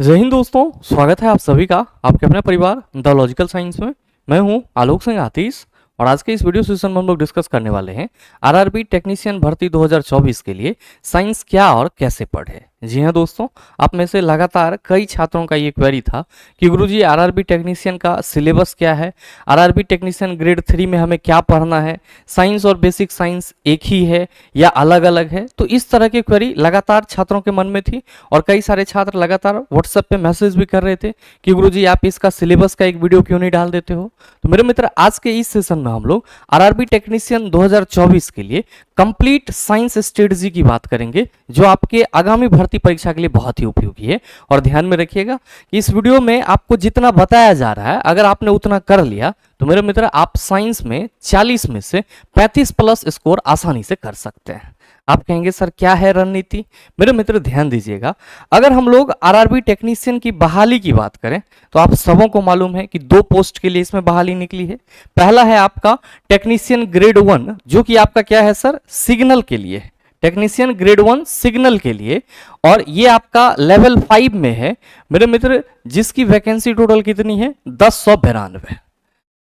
जय हिंद दोस्तों, स्वागत है आप सभी का आपके अपने परिवार द लॉजिकल साइंस में। मैं हूं आलोक सिंह आतिश और आज के इस वीडियो सेशन में हम लोग डिस्कस करने वाले हैं आरआरबी टेक्नीशियन भर्ती 2024 के लिए साइंस क्या और कैसे पढ़े। जी हां दोस्तों, आप में से लगातार कई छात्रों का ये क्वेरी था कि गुरुजी आरआरबी टेक्नीशियन का सिलेबस क्या है, आरआरबी टेक्नीशियन ग्रेड 3 में हमें क्या पढ़ना है, साइंस और बेसिक साइंस एक ही है या अलग अलग है। तो इस तरह की क्वेरी लगातार छात्रों के मन में थी और कई सारे छात्र लगातार व्हाट्सएप पे मैसेज भी कर रहे थे कि गुरुजी आप इसका सिलेबस का एक वीडियो क्यों नहीं डाल देते हो। तो मेरे मित्र, आज के इस सेशन में हम लोग आरआरबी टेक्नीशियन 2024 के लिए कंप्लीट साइंस स्ट्रेटजी की बात करेंगे, जो आपके आगामी भर्ती परीक्षा के लिए बहुत ही उपयोगी है। और ध्यान में रखिएगा कि इस वीडियो में आपको जितना बताया जा रहा है, अगर आपने उतना कर लिया तो मेरे मित्र आप साइंस में 40 में से 35 प्लस स्कोर आसानी से कर सकते हैं। आप कहेंगे सर क्या है रणनीति? मेरे मित्र ध्यान दीजिएगा, अगर हम लोग आरआरबी टेक्नीशियन की बहाली की बात करें तो आप सबों को मालूम है कि 2 पोस्ट के लिए इसमें बहाली निकली है। पहला है आपका टेक्नीशियन ग्रेड 1, जो कि आपका क्या है सर, सिग्नल के लिए, टेक्नीशियन ग्रेड 1 सिग्नल के लिए, और ये आपका लेवल 5 में है मेरे मित्र, जिसकी वैकेंसी टोटल कितनी है 1092।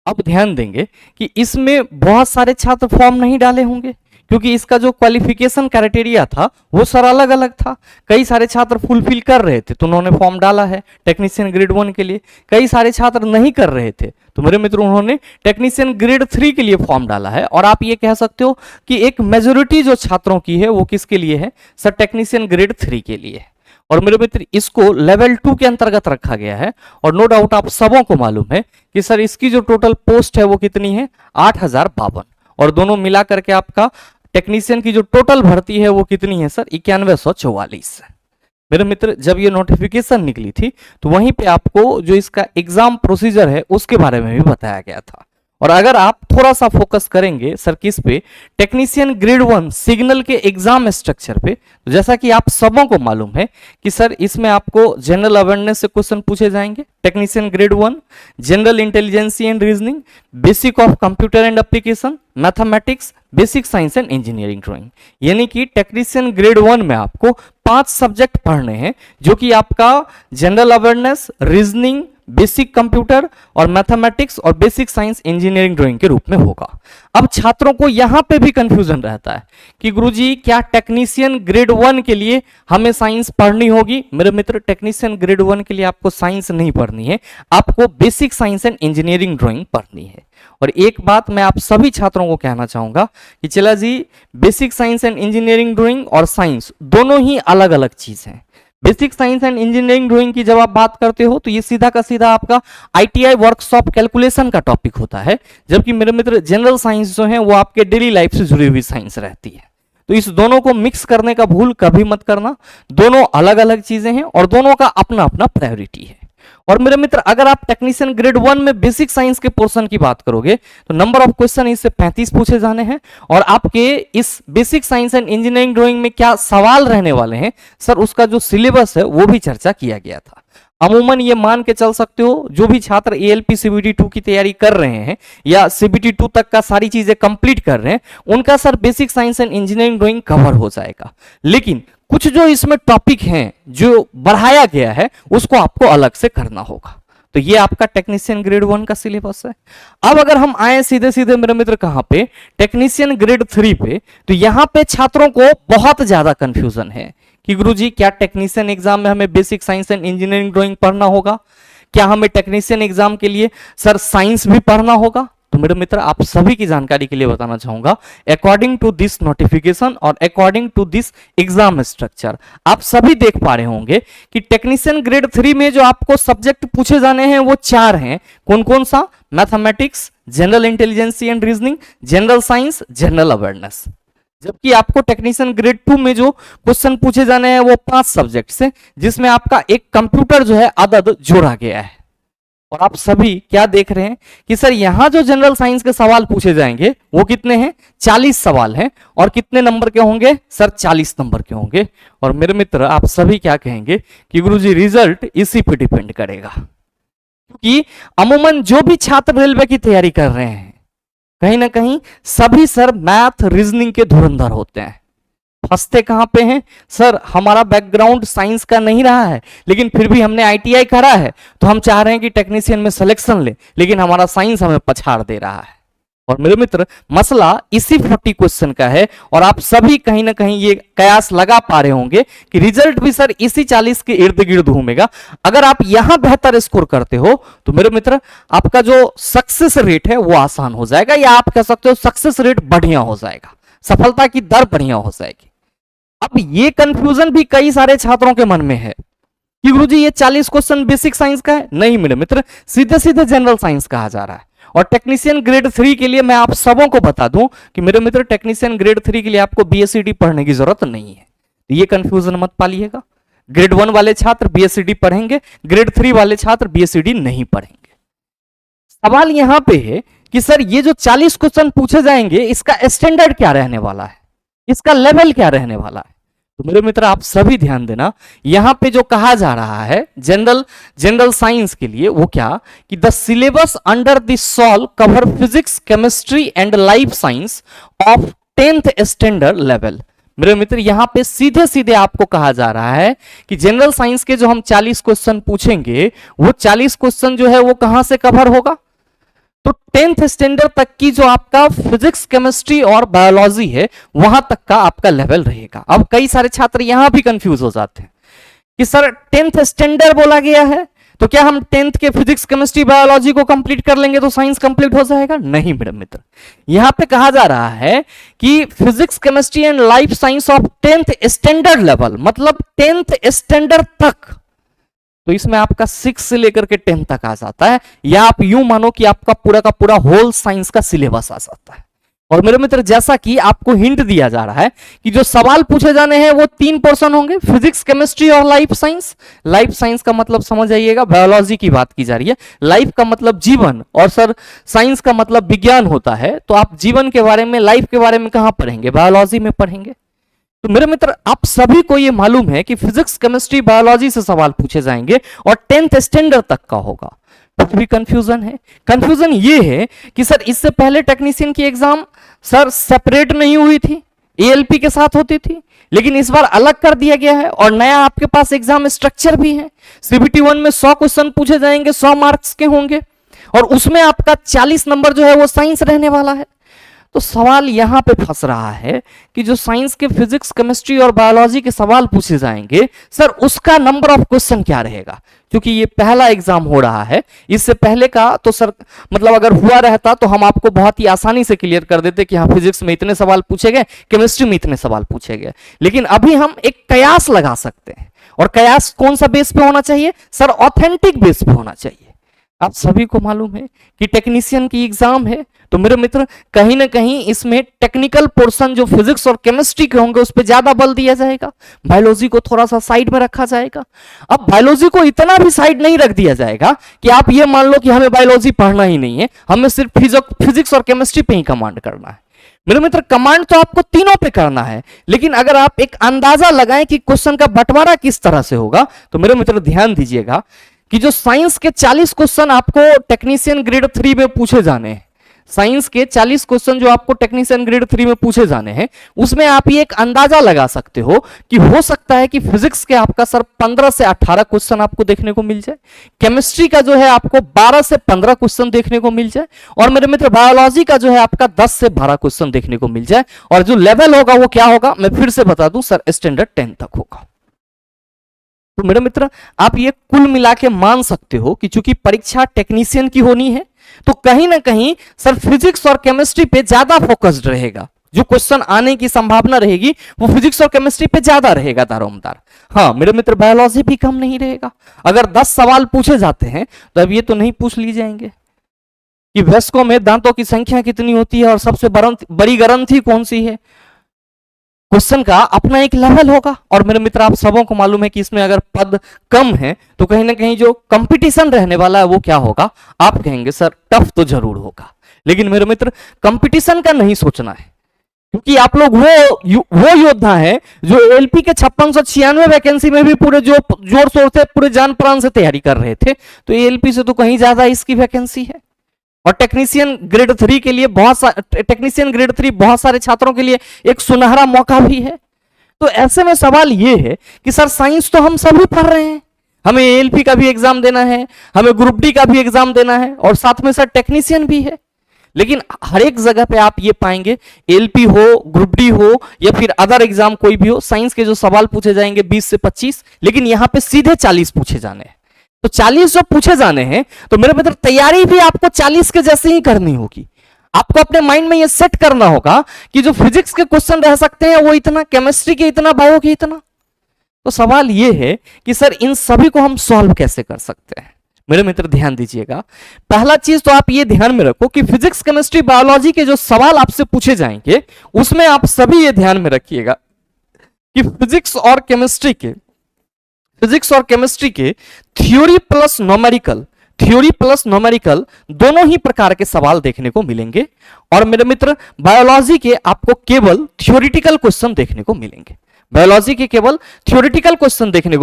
अब ध्यान देंगे कि इसमें बहुत सारे छात्र फॉर्म नहीं डाले होंगे, क्योंकि इसका जो क्वालिफिकेशन क्राइटेरिया था वो सर अलग अलग था। कई सारे छात्र फुलफिल कर रहे थे तो उन्होंने फॉर्म डाला है टेक्नीशियन ग्रेड 1 के लिए, कई सारे छात्र नहीं कर रहे थे तो मेरे मित्र उन्होंने टेक्नीशियन ग्रेड 3 के लिए फॉर्म डाला है। और आप ये कह सकते हो कि एक मेजोरिटी जो छात्रों की है वो किसके लिए है सर, टेक्नीशियन ग्रेड 3 के लिए। और मेरे मित्र इसको लेवल 2 के अंतर्गत रखा गया है। और नो डाउट आप सबों को मालूम है कि सर इसकी जो टोटल पोस्ट है वो कितनी है 8052, और दोनों मिला करके आपका टेक्नीशियन की जो टोटल भर्ती है वो कितनी है सर 9144। मेरे मित्र जब ये नोटिफिकेशन निकली थी तो वहीं पे आपको जो इसका एग्जाम प्रोसीजर है उसके बारे में भी बताया गया था। और अगर आप थोड़ा सा फोकस करेंगे सर किस पे, टेक्नीशियन ग्रेड 1 सिग्नल के एग्जाम स्ट्रक्चर पे, तो जैसा कि आप सबों को मालूम है कि सर इसमें आपको जनरल अवेयरनेस से क्वेश्चन पूछे जाएंगे, technician grade 1, general intelligence and reasoning, basic of computer and application, mathematics, basic science and engineering drawing. यानी कि टेक्नीशियन ग्रेड 1 में आपको 5 सब्जेक्ट पढ़ने हैं, जो कि आपका general awareness, reasoning, basic computer और मैथमेटिक्स और बेसिक साइंस इंजीनियरिंग ड्राइंग के रूप में होगा। अब छात्रों को यहां पे भी कंफ्यूजन रहता है कि गुरुजी क्या टेक्नीशियन ग्रेड 1 के लिए हमें साइंस पढ़नी होगी? मेरे मित्र, टेक्नीशियन ग्रेड 1 के लिए आपको साइंस नहीं पढ़नी है, आपको basic science and engineering drawing पढ़नी है। और एक बात मैं आप सभी छात्रों को कहना चाहूंगा कि चला जी, basic science and engineering drawing और साइंस दोनों ही अलग अलग चीज हैं। Basic science and engineering drawing की जब आप बात करते हो तो ये सीधा का सीधा आपका आईटीआई वर्कशॉप कैलकुलेशन का टॉपिक होता है, जबकि मेरे मित्र जनरल साइंस जो है वो आपके डेली लाइफ से जुड़ी हुई साइंस रहती है। तो इस दोनों को मिक्स करने का भूल कभी मत करना, दोनों अलग अलग चीजें हैं और दोनों का अपना अपना प्रायोरिटी है। और मेरे मित्र अगर आप टेक्नीशियन ग्रेड 1 में बेसिक साइंस के पोर्शन की बात करोगे तो नंबर ऑफ क्वेश्चन इससे 35 पूछे जाने हैं। और आपके इस basic science and engineering drawing में क्या सवाल रहने वाले हैं सर, उसका जो सिलेबस है वो भी चर्चा किया गया था। अमूमन ये मान के चल सकते हो जो भी छात्र एएलपी सीबीटी 2 की तैयारी कर रहे हैं या सीबीटी 2 तक का सारी चीजें कंप्लीट कर रहे हैं, उनका sir basic science and engineering drawing cover हो जाएगा। लेकिन कुछ जो इसमें टॉपिक हैं जो बढ़ाया गया है उसको आपको अलग से करना होगा। तो ये आपका टेक्नीशियन ग्रेड 1 का सिलेबस है। अब अगर हम आए सीधे सीधे मेरे मित्र कहां पे, टेक्नीशियन ग्रेड 3 पे, तो यहां पे छात्रों को बहुत ज्यादा कंफ्यूजन है कि गुरुजी क्या टेक्नीशियन एग्जाम में हमें basic science and engineering drawing पढ़ना होगा? क्या हमें टेक्नीशियन एग्जाम के लिए सर साइंस भी पढ़ना होगा? तो मेरे मित्र आप सभी की जानकारी के लिए बताना चाहूंगा, अकॉर्डिंग टू दिस नोटिफिकेशन और according to this exam structure, आप सभी देख पा रहे होंगे कि टेक्नीशियन ग्रेड 3 में जो आपको सब्जेक्ट पूछे जाने हैं वो 4 हैं। कौन कौन सा? Mathematics, general intelligence and reasoning, general science, general awareness. जबकि आपको टेक्नीशियन ग्रेड 2 में जो क्वेश्चन पूछे जाने हैं वो 5 सब्जेक्ट से, जिसमें आपका एक कंप्यूटर जो है अदद जोड़ा गया है। और आप सभी क्या देख रहे हैं कि सर यहां जो जनरल साइंस के सवाल पूछे जाएंगे वो कितने हैं? 40 सवाल हैं। और कितने नंबर के होंगे सर? 40 नंबर के होंगे। और मेरे मित्र आप सभी क्या कहेंगे कि गुरुजी रिजल्ट इसी पे डिपेंड करेगा, क्योंकि अमूमन जो भी छात्र रेलवे की तैयारी कर रहे हैं कहीं ना कहीं सभी सर मैथ रीजनिंग के धुरंधर होते हैं। फंसते कहां पे हैं सर, हमारा बैकग्राउंड साइंस का नहीं रहा है, लेकिन फिर भी हमने आईटीआई करा है, तो हम चाह रहे हैं कि टेक्नीशियन में सिलेक्शन ले, लेकिन हमारा साइंस हमें पछाड़ दे रहा है। और मेरे मित्र मसला इसी 40 क्वेश्चन का है, और आप सभी कहीं ना कहीं ये कयास लगा पा रहे होंगे कि रिजल्ट भी सर इसी 40 के इर्द गिर्द घूमेगा। अगर आप यहां बेहतर स्कोर करते हो तो मेरे मित्र आपका जो सक्सेस रेट है वो आसान हो जाएगा, या आप कह सकते हो सक्सेस रेट बढ़िया हो जाएगा, सफलता की दर बढ़िया हो जाएगी। अब ये कंफ्यूजन भी कई सारे छात्रों के मन में है कि गुरुजी ये 40 क्वेश्चन बेसिक साइंस का है। नहीं मेरे मित्र, सीधे सीधे जनरल साइंस कहा जा रहा है। और टेक्नीशियन ग्रेड 3 के लिए मैं आप सबों को बता दूं कि मेरे मित्र टेक्नीशियन ग्रेड 3 के लिए आपको बीएससीडी पढ़ने की जरूरत नहीं है, ये कंफ्यूजन मत पालिएगा। ग्रेड 1 वाले छात्र बीएससीडी पढ़ेंगे, ग्रेड 3 वाले छात्र बीएससीडी नहीं पढ़ेंगे। सवाल यहां पे है कि सर ये जो 40 क्वेश्चन पूछे जाएंगे इसका स्टैंडर्ड क्या रहने वाला है, इसका लेवल क्या रहने वाला है। तो मेरे मित्र आप सभी ध्यान देना, यहां पे जो कहा जा रहा है जनरल साइंस के लिए वो क्या कि the syllabus under the shall cover physics chemistry and life science of 10th standard level. मेरे मित्र यहां पे सीधे सीधे आपको कहा जा रहा है कि जनरल साइंस के जो हम 40 क्वेश्चन पूछेंगे वो 40 क्वेश्चन जो है वो कहां से कवर होगा, तो 10th स्टैंडर्ड तक की जो आपका फिजिक्स केमिस्ट्री और बायोलॉजी है वहां तक का आपका लेवल रहेगा। अब कई सारे छात्र यहां भी कंफ्यूज हो जाते हैं कि सर 10th स्टैंडर्ड बोला गया है तो क्या हम 10th के फिजिक्स केमिस्ट्री बायोलॉजी को कंप्लीट कर लेंगे तो साइंस कंप्लीट हो जाएगा। नहीं मेरे मित्र, यहां पे कहा जा रहा है कि physics chemistry and life science of 10th standard level, मतलब 10th स्टैंडर्ड तक। तो इसमें आपका 6 से लेकर के 10 तक आ जाता है, या आप यूं मानो कि आपका पूरा का पूरा होल साइंस का सिलेबस आ जाता है। और मेरे मित्र जैसा कि आपको हिंट दिया जा रहा है कि जो सवाल पूछे जाने हैं वो 3 पोर्शन होंगे, फिजिक्स केमिस्ट्री और लाइफ साइंस। लाइफ साइंस का मतलब समझ आइएगा, बायोलॉजी की बात की जा रही है। लाइफ का मतलब जीवन, और सर साइंस का मतलब विज्ञान होता है। तो आप जीवन के बारे में, लाइफ के बारे में कहां पढ़ेंगे, बायोलॉजी में पढ़ेंगे। तो मेरे मित्र आप सभी को यह मालूम है कि फिजिक्स केमिस्ट्री बायोलॉजी से सवाल पूछे जाएंगे और 10th स्टैंडर्ड तक का होगा। कुछ भी कंफ्यूजन है? कंफ्यूजन ये है कि सर इससे पहले टेक्नीशियन की एग्जाम सर सेपरेट नहीं हुई थी, एएलपी के साथ होती थी, लेकिन इस बार अलग कर दिया गया है और नया आपके पास एग्जाम स्ट्रक्चर भी है। सीबीटी 1 में 100 क्वेश्चन पूछे जाएंगे, 100 मार्क्स के होंगे, और उसमें आपका 40 नंबर जो है वो साइंस रहने वाला है। तो सवाल यहां पे फंस रहा है कि जो साइंस के फिजिक्स केमिस्ट्री और बायोलॉजी के सवाल पूछे जाएंगे सर उसका नंबर ऑफ क्वेश्चन क्या रहेगा, क्योंकि ये पहला एग्जाम हो रहा है। इससे पहले का तो सर मतलब अगर हुआ रहता तो हम आपको बहुत ही आसानी से क्लियर कर देते कि हाँ फिजिक्स में इतने सवाल पूछे गए, केमिस्ट्री में इतने सवाल पूछे गए, लेकिन अभी हम एक कयास लगा सकते हैं। और कयास कौन सा बेस पे होना चाहिए सर, ऑथेंटिक बेस पे होना चाहिए। आप सभी को मालूम है कि टेक्नीशियन की एग्जाम है, तो मेरे मित्र कहीं ना कहीं इसमें टेक्निकल पोर्शन जो फिजिक्स और केमिस्ट्री के होंगे उस पर ज्यादा बल दिया जाएगा, बायोलॉजी को थोड़ा सा साइड में रखा जाएगा। अब बायोलॉजी को इतना भी साइड नहीं रख दिया जाएगा कि आप ये मान लो कि हमें बायोलॉजी पढ़ना ही नहीं है, हमें सिर्फ फिजिक्स और केमिस्ट्री पे ही कमांड करना है। मेरे मित्र कमांड तो आपको तीनों पे करना है, लेकिन अगर आप एक अंदाजा लगाएं कि क्वेश्चन का बंटवारा किस तरह से होगा, तो मेरे मित्र ध्यान दीजिएगा कि जो साइंस के 40 क्वेश्चन आपको टेक्नीशियन ग्रेड 3 में पूछे जाने हैं, साइंस के 40 क्वेश्चन जो आपको टेक्नीशियन ग्रेड 3 में पूछे जाने हैं, उसमें आप ये एक अंदाजा लगा सकते हो कि हो सकता है कि फिजिक्स के आपका सर 15 से 18 क्वेश्चन आपको देखने को मिल जाए, केमिस्ट्री का जो है आपको 12 से 15 क्वेश्चन देखने को मिल जाए, और मेरे मित्र बायोलॉजी का जो है आपका 10 से 12 क्वेश्चन देखने को मिल जाए। और जो लेवल होगा वो क्या होगा, मैं फिर से बता दूं सर, स्टैंडर्ड 10 तक होगा। तो मेरे मित्र आप ये कुल मिला के मान सकते हो कि चूंकि परीक्षा टेक्नीशियन की होनी है तो कहीं ना कहीं सर फिजिक्स और केमिस्ट्री पे ज्यादा फोकस्ड रहेगा, जो क्वेश्चन आने की संभावना रहेगी वो फिजिक्स और केमिस्ट्री पे ज्यादा रहेगा दारोमदार। हाँ मेरे मित्र बायोलॉजी भी कम नहीं रहेगा। अगर 10 सवाल पूछे जाते हैं तो अब ये तो नहीं पूछ ली जाएंगे कि वयस्कों में दांतों की संख्या कितनी होती है और सबसे बड़ी ग्रंथि कौन सी है। क्वेश्चन का अपना एक लेवल होगा। और मेरे मित्र आप सबों को मालूम है कि इसमें अगर पद कम है तो कहीं ना कहीं जो कंपटीशन रहने वाला है वो क्या होगा, आप कहेंगे सर टफ तो जरूर होगा, लेकिन मेरे मित्र कंपटीशन का नहीं सोचना है, क्योंकि आप लोग वो योद्धा हैं जो एलपी के 5696 वैकेंसी में भी पूरे जोर शोर से पूरे जान प्राण से तैयारी कर रहे थे, तो एलपी से तो कहीं ज्यादा इसकी वैकेंसी है। और टेक्नीशियन ग्रेड 3 के लिए टेक्नीशियन ग्रेड 3 बहुत सारे छात्रों के लिए एक सुनहरा मौका भी है। तो ऐसे में सवाल ये है कि सर साइंस तो हम सभी पढ़ रहे हैं, हमें एएलपी का भी एग्जाम देना है, हमें ग्रुप डी का भी एग्जाम देना है और साथ में सर टेक्नीशियन भी है, लेकिन हर एक जगह पे आप ये पाएंगे एलपी हो, ग्रुप डी हो या फिर अदर एग्जाम कोई भी हो, साइंस के जो सवाल पूछे जाएंगे 20 से 25, लेकिन यहां पे सीधे 40 पूछे जाने हैं। तो 40 जो पूछे जाने हैं तो मेरे मित्र तैयारी भी आपको 40 के जैसे ही करनी होगी। आपको अपने माइंड में ये सेट करना होगा कि जो फिजिक्स के क्वेश्चन रह सकते हैं वो इतना, केमिस्ट्री के इतना, बायो के इतना। तो सवाल ये है कि सर इन सभी को हम सॉल्व कैसे कर सकते हैं। मेरे मित्र ध्यान दीजिएगा, पहला चीज तो आप ये ध्यान में रखो कि फिजिक्स, केमिस्ट्री, बायोलॉजी के जो सवाल आपसे पूछे जाएंगे उसमें आप सभी ये ध्यान में रखिएगा कि फिजिक्स और केमिस्ट्री के थ्योरी प्लस न्यूमेरिकल दोनों ही प्रकार के सवाल देखने को मिलेंगे। और मेरे मित्र बायोलॉजी के आपको केवल थ्योरेटिकल क्वेश्चन देखने को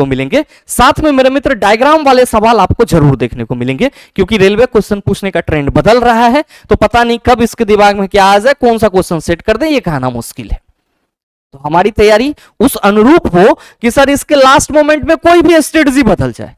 मिलेंगे, साथ में मेरे मित्र डायग्राम वाले सवाल आपको जरूर देखने को मिलेंगे, क्योंकि रेलवे क्वेश्चन पूछने का ट्रेंड बदल रहा है, तो पता नहीं कब इसके दिमाग में क्या आ जाए, कौन सा क्वेश्चन सेट कर दे, ये कहना मुश्किल है। तो हमारी तैयारी उस अनुरूप हो कि सर इसके लास्ट मोमेंट में कोई भी स्ट्रेटजी बदल जाए,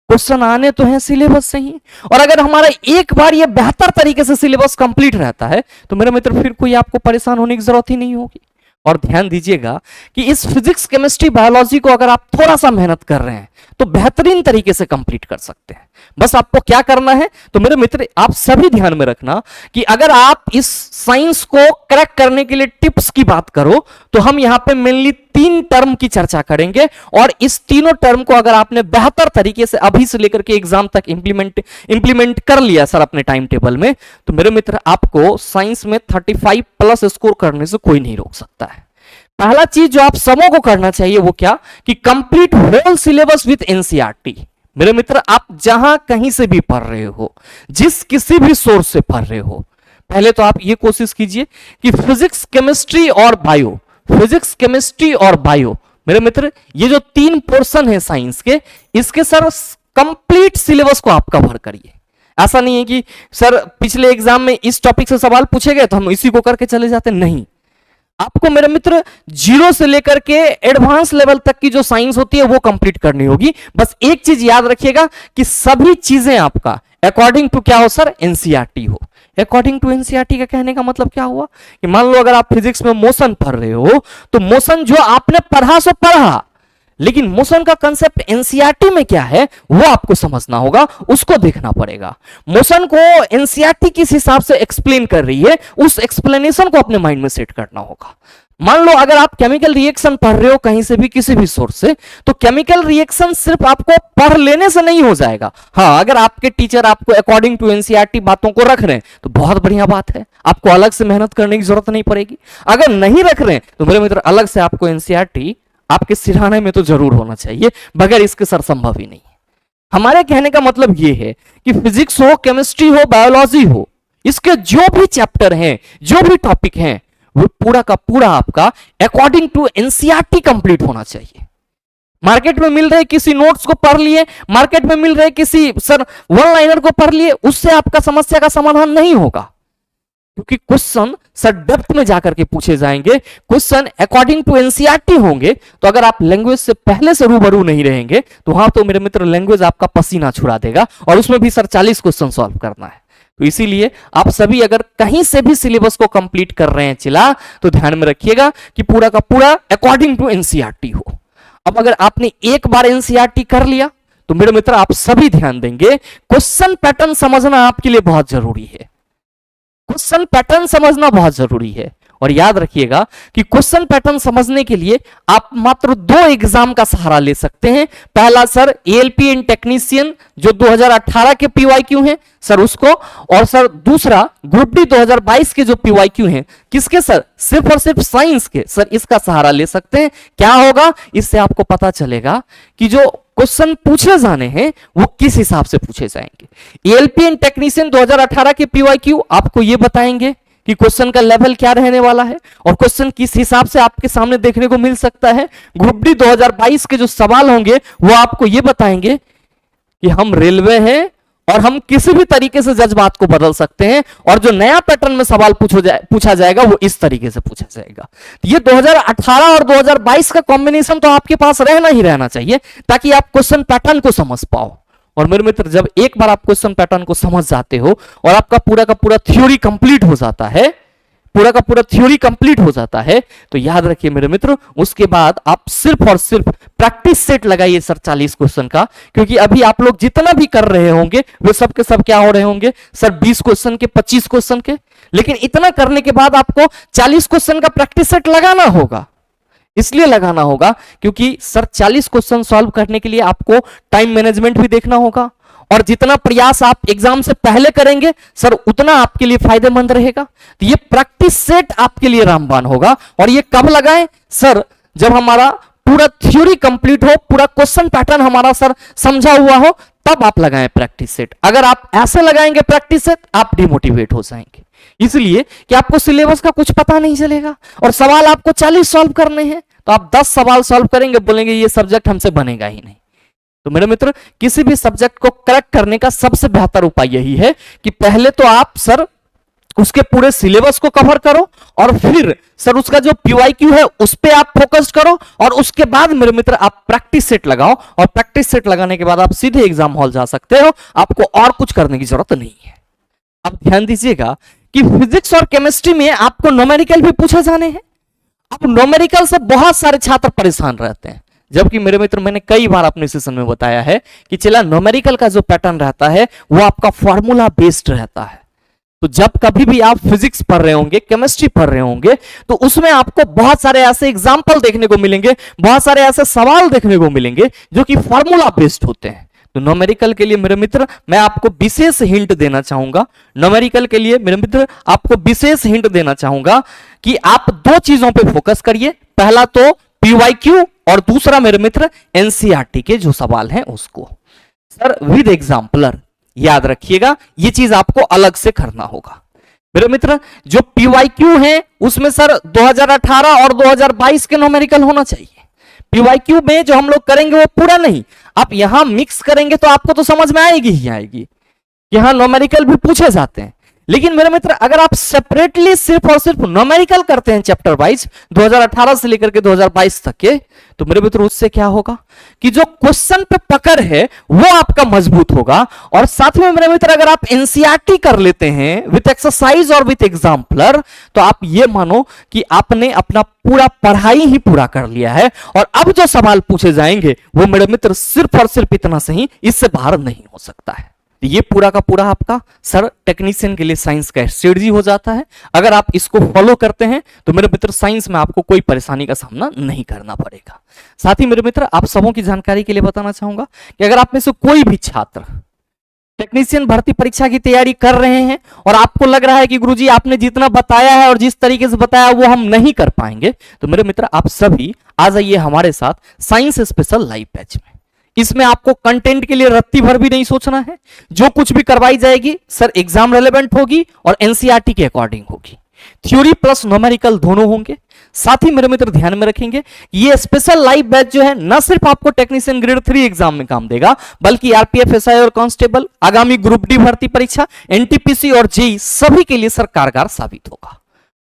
क्वेश्चन आने तो हैं सिलेबस से ही। और अगर हमारा एक बार ये बेहतर तरीके से सिलेबस कंप्लीट रहता है तो मेरे मित्र फिर कोई आपको परेशान होने की जरूरत ही नहीं होगी। और ध्यान दीजिएगा कि इस फिजिक्स, केमिस्ट्री, बायोलॉजी को अगर आप थोड़ा सा मेहनत कर रहे हैं तो बेहतरीन तरीके से कंप्लीट कर सकते हैं। बस आपको क्या करना है, तो मेरे मित्र आप सभी ध्यान में रखना कि अगर आप इस साइंस को क्रैक करने के लिए टिप्स की बात करो तो हम यहां पे मेनली 3 टर्म की चर्चा करेंगे, और इस तीनों टर्म को अगर आपने बेहतर तरीके से अभी से लेकर के एग्जाम तक इंप्लीमेंट कर लिया सर अपने टाइम टेबल में, तो मेरे मित्र आपको साइंस में 35 प्लस स्कोर करने से कोई नहीं रोक सकता है। पहला चीज जो आप सबों को करना चाहिए वो क्या, कि complete whole syllabus with NCERT. मेरे मित्र आप जहां कहीं से भी पढ़ रहे हो, जिस किसी भी सोर्स से पढ़ रहे हो, पहले तो आप ये कोशिश कीजिए कि फिजिक्स, केमिस्ट्री और बायो मेरे मित्र ये जो 3 पोर्शन है साइंस के, इसके सर कंप्लीट सिलेबस को आप कवर करिए। ऐसा नहीं है कि सर पिछले एग्जाम में इस टॉपिक से सवाल पूछे गए तो हम इसी को करके चले जाते, नहीं। आपको मेरे मित्र 0 से लेकर के एडवांस लेवल तक की जो साइंस होती है वो कंप्लीट करनी होगी। बस एक चीज याद रखिएगा कि सभी चीजें आपका अकॉर्डिंग टू क्या हो सर, एनसीईआरटी हो। अकॉर्डिंग टू एनसीईआरटी का कहने का मतलब क्या हुआ कि मान लो अगर आप फिजिक्स में मोशन पढ़ रहे हो तो मोशन जो आपने पढ़ा सो पढ़ा, लेकिन मोशन का कंसेप्ट एनसीईआरटी में क्या है वो आपको समझना होगा, उसको देखना पड़ेगा। मोशन को एनसीईआरटी किस हिसाब से एक्सप्लेन कर रही है, उस एक्सप्लेनेशन को अपने माइंड में सेट करना होगा। मान लो अगर आप केमिकल रिएक्शन पढ़ रहे हो कहीं से भी, किसी भी सोर्स से, तो केमिकल रिएक्शन सिर्फ आपको पढ़ लेने से नहीं हो जाएगा। हाँ, अगर आपके टीचर आपको अकॉर्डिंग टू एनसीईआरटी बातों को रख रहे हैं तो बहुत बढ़िया बात है, आपको अलग से मेहनत करने की जरूरत नहीं पड़ेगी। अगर नहीं रख रहे हैं तो मेरे मित्र अलग से आपको एनसीईआरटी आपके सिरहाने में तो जरूर होना चाहिए, बगैर इसके सर संभव ही नहीं। हमारे कहने का मतलब यह है कि फिजिक्स हो, केमिस्ट्री हो, बायोलॉजी हो, इसके जो भी चैप्टर हैं, जो भी टॉपिक हैं, वो पूरा का पूरा आपका अकॉर्डिंग टू एनसीईआरटी कंप्लीट होना चाहिए। मार्केट में मिल रहे किसी नोट्स को पढ़ लिए, मार्केट में मिल रहे किसी सर वन लाइनर को पढ़ लिए, उससे आपका समस्या का समाधान नहीं होगा, क्योंकि क्वेश्चन सर डेप्थ में जाकर के पूछे जाएंगे, क्वेश्चन अकॉर्डिंग टू एनसीईआरटी होंगे। तो अगर आप लैंग्वेज से पहले से रूबरू नहीं रहेंगे तो वहां तो मेरे मित्र लैंग्वेज आपका पसीना छुड़ा देगा, और उसमें भी सर 40 क्वेश्चन सॉल्व करना है। तो इसीलिए आप सभी अगर कहीं से भी सिलेबस को कंप्लीट कर रहे हैं चिला, तो ध्यान में रखिएगा कि पूरा का पूरा अकॉर्डिंग टू एनसीईआरटी हो। अब अगर आपने एक बार एनसीईआरटी कर लिया तो मेरे मित्र आप सभी ध्यान देंगे, क्वेश्चन पैटर्न समझना आपके लिए बहुत जरूरी है। क्वेश्चन पैटर्न समझना बहुत जरूरी है, और याद रखिएगा कि क्वेश्चन पैटर्न समझने के लिए आप मात्र 2 एग्जाम का सहारा ले सकते हैं। पहला सर एएलपी एंड टेक्नीशियन जो 2018 के पीवाईक्यू हैं सर उसको, और सर दूसरा ग्रुप डी 2022 के जो पीवाईक्यू हैं, किसके सर, सिर्फ और सिर्फ साइंस के सर, इसका सहारा ले सकते हैं। क्या होगा, इससे आपको पता चलेगा कि जो क्वेश्चन पूछे जाने हैं वो किस हिसाब से पूछे जाएंगे। एएलपी एंड टेक्नीशियन 2018 के पीवाईक्यू आपको ये बताएंगे कि क्वेश्चन का लेवल क्या रहने वाला है और क्वेश्चन किस हिसाब से आपके सामने देखने को मिल सकता है। ग्रुप डी 2022 के जो सवाल होंगे वो आपको ये बताएंगे कि हम रेलवे हैं और हम किसी भी तरीके से जज्बात को बदल सकते हैं, और जो नया पैटर्न में सवाल पूछा जाएगा वो इस तरीके से पूछा जाएगा। ये 2018 और 2022 का कॉम्बिनेशन तो आपके पास रहना ही रहना चाहिए, ताकि आप क्वेश्चन पैटर्न को समझ पाओ। और मेरे मित्र, जब एक बार आप क्वेश्चन पैटर्न को समझ जाते हो और आपका पूरा का पूरा थ्योरी कंप्लीट हो जाता है, पूरा का पूरा थ्योरी कंप्लीट हो जाता है, तो याद रखिए मेरे मित्र, उसके बाद आप सिर्फ और सिर्फ प्रैक्टिस सेट लगाइए सर 40 क्वेश्चन का। क्योंकि अभी आप लोग जितना भी कर रहे होंगे वो सब के सब क्या हो रहे होंगे सर, 20 क्वेश्चन के, 25 क्वेश्चन के। लेकिन इतना करने के बाद आपको 40 क्वेश्चन का प्रैक्टिस सेट लगाना होगा। इसलिए लगाना होगा क्योंकि सर 40 क्वेश्चन सॉल्व करने के लिए आपको टाइम मैनेजमेंट भी देखना होगा, और जितना प्रयास आप एग्जाम से पहले करेंगे सर उतना आपके लिए फायदेमंद रहेगा। तो ये प्रैक्टिस सेट आपके लिए रामबाण होगा। और ये कब लगाएं सर? जब हमारा पूरा थ्योरी कंप्लीट हो, पूरा क्वेश्चन पैटर्न हमारा सर समझा हुआ हो, तब आप लगाएं प्रैक्टिस सेट। अगर आप ऐसे लगाएंगे प्रैक्टिस सेट, आप डिमोटिवेट हो जाएंगे, इसलिए कि आपको सिलेबस का कुछ पता नहीं चलेगा और सवाल आपको 40 सॉल्व करने हैं, तो आप 10 सवाल सॉल्व करेंगे, बोलेंगे ये सब्जेक्ट हमसे बनेगा ही नहीं। तो मेरे मित्र, किसी भी सब्जेक्ट को करेक्ट करने का सबसे बेहतर उपाय यही है कि पहले तो आप सर उसके पूरे सिलेबस को कवर करो, और फिर सर उसका जो PYQ है उस पे आप फोकस करो, और उसके बाद मेरे मित्र आप प्रैक्टिस सेट लगाओ, और प्रैक्टिस सेट लगाने के बाद आप सीधे एग्जाम हॉल जा सकते हो। आपको और कुछ करने की जरूरत नहीं है। अब ध्यान दीजिएगा कि फिजिक्स और केमिस्ट्री में आपको न्यूमेरिकल भी पूछे जाने हैं। अब न्यूमेरिकल से बहुत सारे छात्र परेशान रहते हैं, जबकि मेरे मित्र, मैंने कई बार अपने सेशन में बताया है कि चला न्यूमेरिकल का जो पैटर्न रहता है वो आपका फॉर्मूला बेस्ड रहता है। तो जब कभी भी आप फिजिक्स पढ़ रहे होंगे, केमिस्ट्री पढ़ रहे होंगे, तो उसमें आपको बहुत सारे ऐसे एग्जाम्पल देखने को मिलेंगे, बहुत सारे ऐसे सवाल देखने को मिलेंगे जो कि फॉर्मूला बेस्ड होते हैं। तो न्यूमेरिकल के लिए मेरे मित्र मैं आपको विशेष हिंट देना चाहूंगा। न्यूमेरिकल के लिए मेरे मित्र आपको विशेष हिंट देना चाहूंगा कि आप 2 चीजों पे फोकस करिए। पहला तो PYQ, और दूसरा मेरे मित्र NCERT के जो सवाल हैं उसको सर विद एग्जाम्पलर। याद रखिएगा, ये चीज आपको अलग से करना होगा। मेरे मित्र, जो PYQ है उसमें सर 2018 और 2022 के न्यूमेरिकल होना चाहिए। PYQ में जो हम लोग करेंगे वो पूरा नहीं, आप यहां मिक्स करेंगे तो आपको तो समझ में आएगी ही आएगी। यहां न्यूमेरिकल भी पूछे जाते हैं, लेकिन मेरे मित्र अगर आप सेपरेटली सिर्फ और सिर्फ न्यूमेरिकल करते हैं चैप्टर वाइज 2018 से लेकर के 2022 तक के, तो मेरे मित्र उससे क्या होगा कि जो क्वेश्चन पे पकड़ है वो आपका मजबूत होगा। और साथ में मेरे मित्र अगर आप NCERT कर लेते हैं विथ एक्सरसाइज और विथ एग्जाम्पलर, तो आप ये मानो कि आपने अपना पूरा पढ़ाई ही पूरा कर लिया है। और अब जो सवाल पूछे जाएंगे वो मेरे मित्र सिर्फ और सिर्फ इतना सही, इससे बाहर नहीं हो सकता है। ये पूरा का पूरा आपका सर टेक्नीशियन के लिए साइंस का स्ट्रेटजी हो जाता है। अगर आप इसको फॉलो करते हैं तो मेरे मित्र साइंस में आपको कोई परेशानी का सामना नहीं करना पड़ेगा। साथ ही मेरे मित्र आप सबों की जानकारी के लिए बताना चाहूंगा कि अगर आप में से कोई भी छात्र टेक्नीशियन भर्ती परीक्षा की तैयारी कर रहे हैं और आपको लग रहा है कि गुरुजी आपने जितना बताया है और जिस तरीके से बताया वो हम नहीं कर पाएंगे, तो मेरे मित्र आप सभी आ जाइए हमारे साथ साइंस स्पेशल लाइव बैच में। इसमें आपको कंटेंट के लिए रत्ती भर भी नहीं सोचना है। जो कुछ भी करवाई जाएगी सर एग्जाम रेलेवेंट होगी और NCERT के अकॉर्डिंग होगी। थ्योरी प्लस न्यूमेरिकल दोनों होंगे। साथ ही मेरे मित्र ध्यान में रखेंगे ये स्पेशल लाइव बैच जो है न सिर्फ आपको टेक्नीशियन ग्रेड 3 एग्जाम में काम देगा, बल्कि RPF, SI और कांस्टेबल, आगामी ग्रुप डी भर्ती परीक्षा, NTPC और JEE सभी के लिए सर कारगर साबित होगा।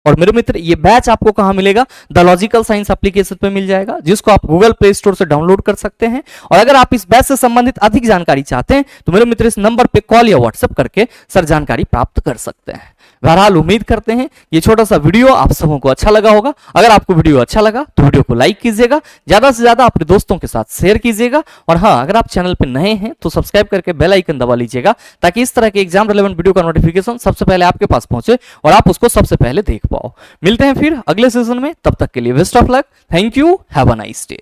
और मेरे मित्र ये बैच आपको कहां मिलेगा? द लॉजिकल साइंस एप्लीकेशन पे मिल जाएगा, जिसको आप गूगल प्ले स्टोर से डाउनलोड कर सकते हैं। और अगर आप इस बैच से संबंधित अधिक जानकारी चाहते हैं तो मेरे मित्र इस नंबर पे कॉल या व्हाट्सएप करके सर जानकारी प्राप्त कर सकते हैं। बहरहाल उम्मीद करते हैं ये छोटा सा वीडियो आप सबों को अच्छा लगा होगा। अगर आपको वीडियो अच्छा लगा तो वीडियो को लाइक कीजिएगा, ज्यादा से ज्यादा अपने दोस्तों के साथ शेयर कीजिएगा। और हाँ, अगर आप चैनल पे नए हैं तो सब्सक्राइब करके बेल आइकन दबा लीजिएगा, ताकि इस तरह के एग्जाम रिलेवेंट वीडियो का नोटिफिकेशन सबसे पहले आपके पास पहुंचे और आप उसको सबसे पहले देख पाओ। मिलते हैं फिर अगले सेशन में, तब तक के लिए best of luck. Thank you, have a nice day.